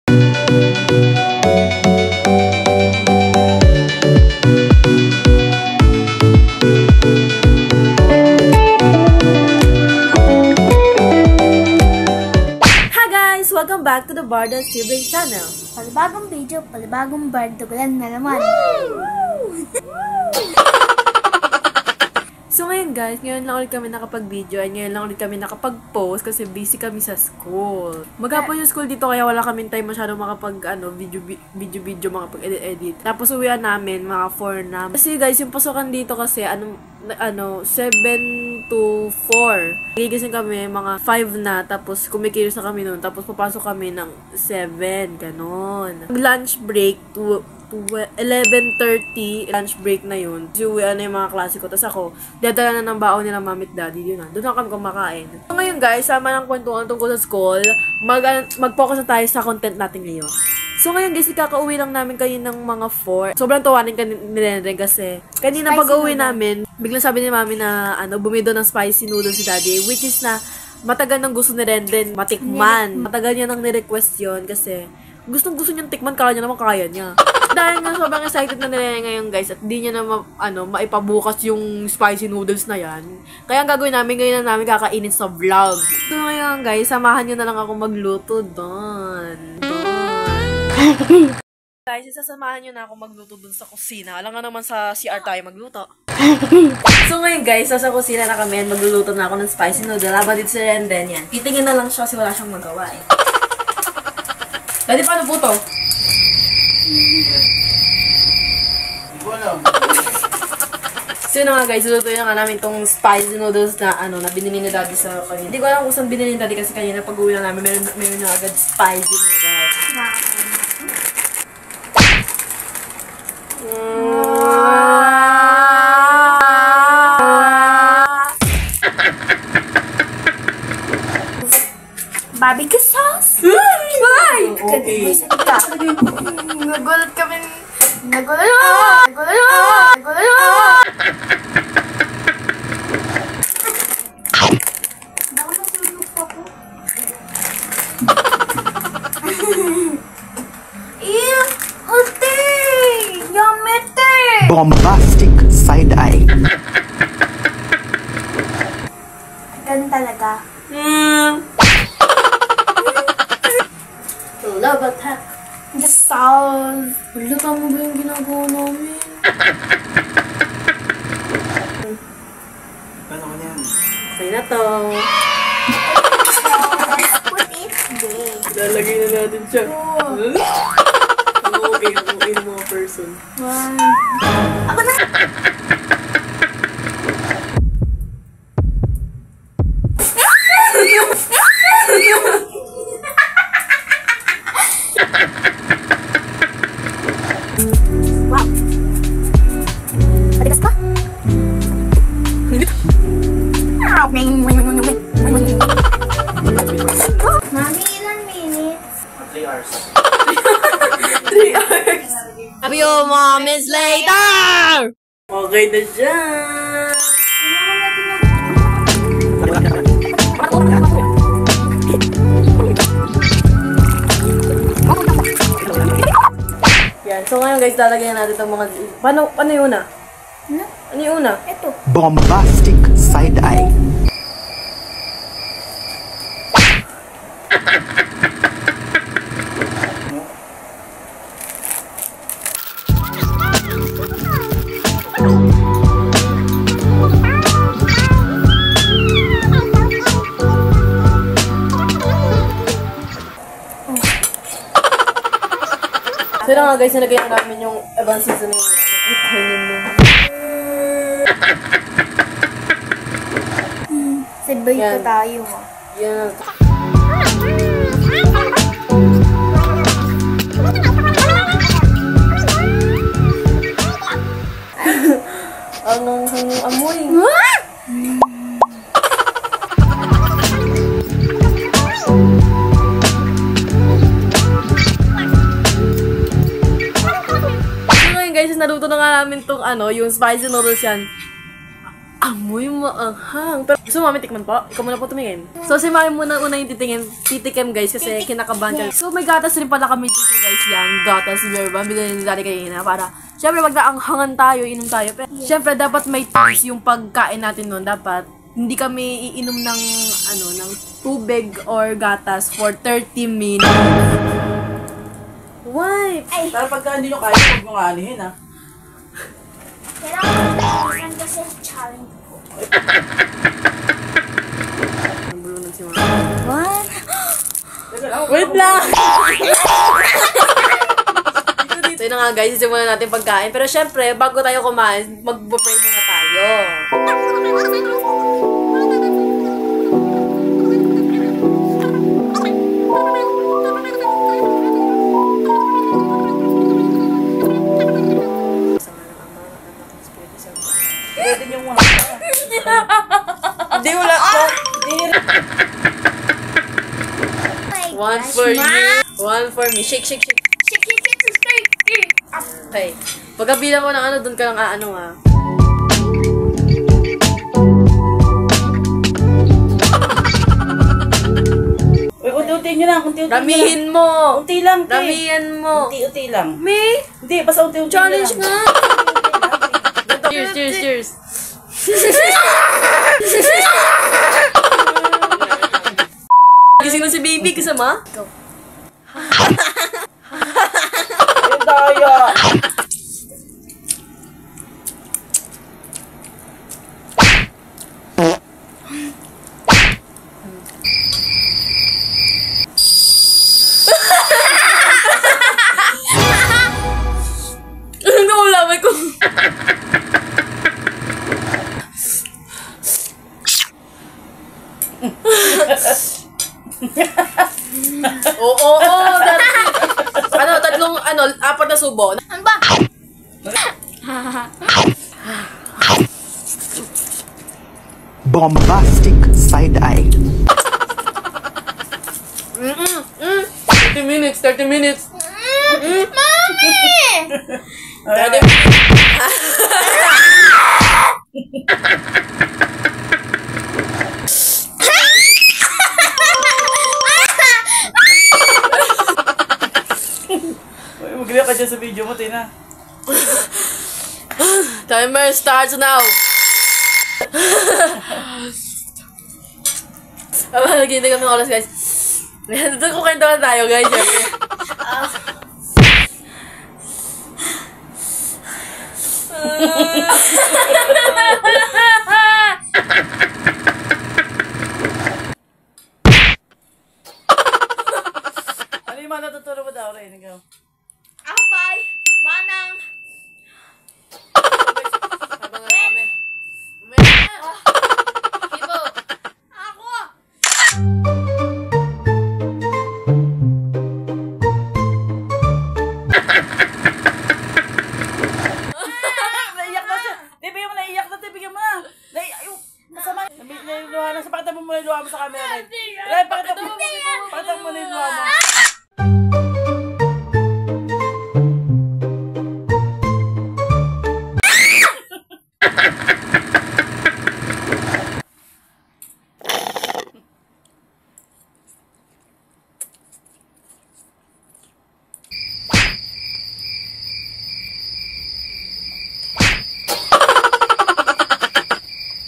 Welcome back to the Barda Sibling Channel. Palibagong video, palibagong bardugulan na naman. So ngayon guys, ngayon lang ulit kami nakapag-video at ngayon lang ulit kami nakapag-post kasi busy kami sa school. Maghapon yung school dito kaya wala kaming time masyado makapag video makapag-edit. Tapos uwian namin mga 4 na. Kasi guys, yung pasokan dito kasi 7 to 4. Gigising kami mga 5 na tapos kumikilos na kami noon tapos papasok kami ng 7, ganon. Lunch break to 11:30 lunch break na yun. So, uwian na yung mga klase ko. Tapos ako, dadala na ng baon nila mami at daddy. Yun na. Doon na kami kumakain. So, ngayon guys, sama ng kwentuhan tungkol sa school, mag-focus na tayo sa content natin ngayon. So, ngayon guys, ikakauwi lang namin kayo ng mga 4. Sobrang tawanin kanina rin kasi kanina pag-uwi namin, biglang sabi ni mami na bumido ng spicy noodles si daddy, which is na matagal nang gusto ni Renden matikman. Matagal niya nang ni-request yun kasi gustong-gusto niyang tikman, kala niya naman kaya niya. Dahil nga sobrang excited na nila ngayon guys at di niya na maipabukas yung spicy noodles na yan. Kaya ang gagawin namin ngayon na namin kakainin sa vlog. So ngayon guys, samahan niyo na lang ako magluto doon. Guys, sasamahan niyo na ako magluto doon sa kusina. Alam nga naman sa CR tayo magluto. So ngayon guys, nasa kusina na kami. Magluluto na ako ng spicy noodle. Habang dito si Renden yan. Titingin na lang siya kasi wala siyang magawa eh. Dati paano po to? Hindi ko alam. So yun nga guys, lutuin na nga namin itong spicy noodles na na binili ni daddy sa kanina. Hindi ko alam kung saan binili ni daddy kasi kanina pag-uwi na namin, meron na agad spicy noodles. Barbecue sauce? Ay! Okay. Nagulat kami. Nagulat. Baka masunog pa po. Ew! Ate! Yumete! Bombastic side eye. Ganun talaga. Love attack. The sauce. Wala, tama ba yung ginagawa namin? Paano ko yan? Okay na to. Put it there. Lalagay na natin siya. Okay ng mga person. Ako na! Wow! Matigas pa? Mami, ilan minutes? 3 hours. 3 hours. Your mom is later! Okay na siya! Yan. So ngayon guys, lalagyan natin itong mga... Paano yung una? Ano yung una? Ito. Bombastic side eye. So yun nga guys, nalagyan namin yung ibang seasoning. Sabay ko tayo. Yan. Ang amoy. Naluto na nga namin tong yung spicy noodles yan. Amoy maanghang. Pero gusto mo, mami, tikman po? Ikaw muna po tumingin. So, si mami muna una yung titikim guys kasi kinakabahan ka. So, may gatas rin pala kami dito guys yan. Gatas, verba. Bigyan ni Daddy kanina para, syempre, wag naanghangan tayo, inom tayo. Pero, syempre, dapat may taste yung pagkain natin nun. Dapat, hindi kami iinom ng, ng tubig or gatas for 30 minutes. Why? Ay, Pero pagka hindi nyo kaya, huwag nyo nga anihin ha. kailangan ko mag kasi challenge ko. Ang bulunan si mami. What? Wait lang! So yun na nga guys, simulan natin pagkain. Pero syempre, bago tayo kumain, mag-pray muna tayo. Pwede nyo muna. Hindi, wala ko. One for you. One for me. Shake, shake, shake. Okay. Pagkabilang ko ng doon ka lang ha. Uy, unti-unti nyo lang. Unti-unti Ramihin mo. Unti lang, te. Ramihan mo. Unti-unti lang. Me? Hindi, basta unti-unti Challenge lang. nga. Cheers, cheers, cheers. Gising na si baby, kasama? Ayun tayo. Ano ulamay ko? Oo. Apat na subo. Ano ba? Bombastic side eye. 30 minutes. Mami! 30 minutes. Uy, mag-react ka dyan sa video mo, Tina. Timer starts now. Naghihintay kami ng oras, guys. Doon ko kwentuhan tayo, guys. Siyempre. Ano yung mga natuturo mo daw, Rin? Ikaw? Apay! Manang! Habang kami. Ibo! Ako! Naiyak na siya. Di, bigyan mo naiyak na, te. Bigyan mo na. Naiyak. Yung, masama. Nailuha na siya. Pakita mo muna yung luha mo sa camera, Rin. Rin, pakita mo. Pakita mo muna yung luha mo.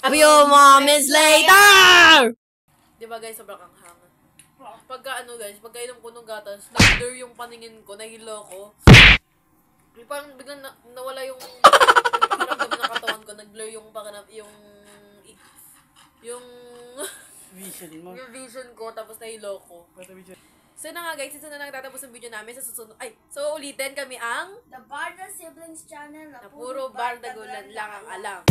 A few moments later! Diba guys, sobrang hangan. Pagka pagka inom ko ng gatas, nag-blur yung paningin ko, nahilo ko. Parang biglang nawala yung pakiramdam ng katawan ko, nag-blur yung Vision mo. yung vision ko, tapos nahilo ko. Pakita vision. So na nga guys, ito na lang tatapos ang video namin sa susunod. So ulitin kami ang The Barda Siblings Channel na puro bardagulan lang ang alam.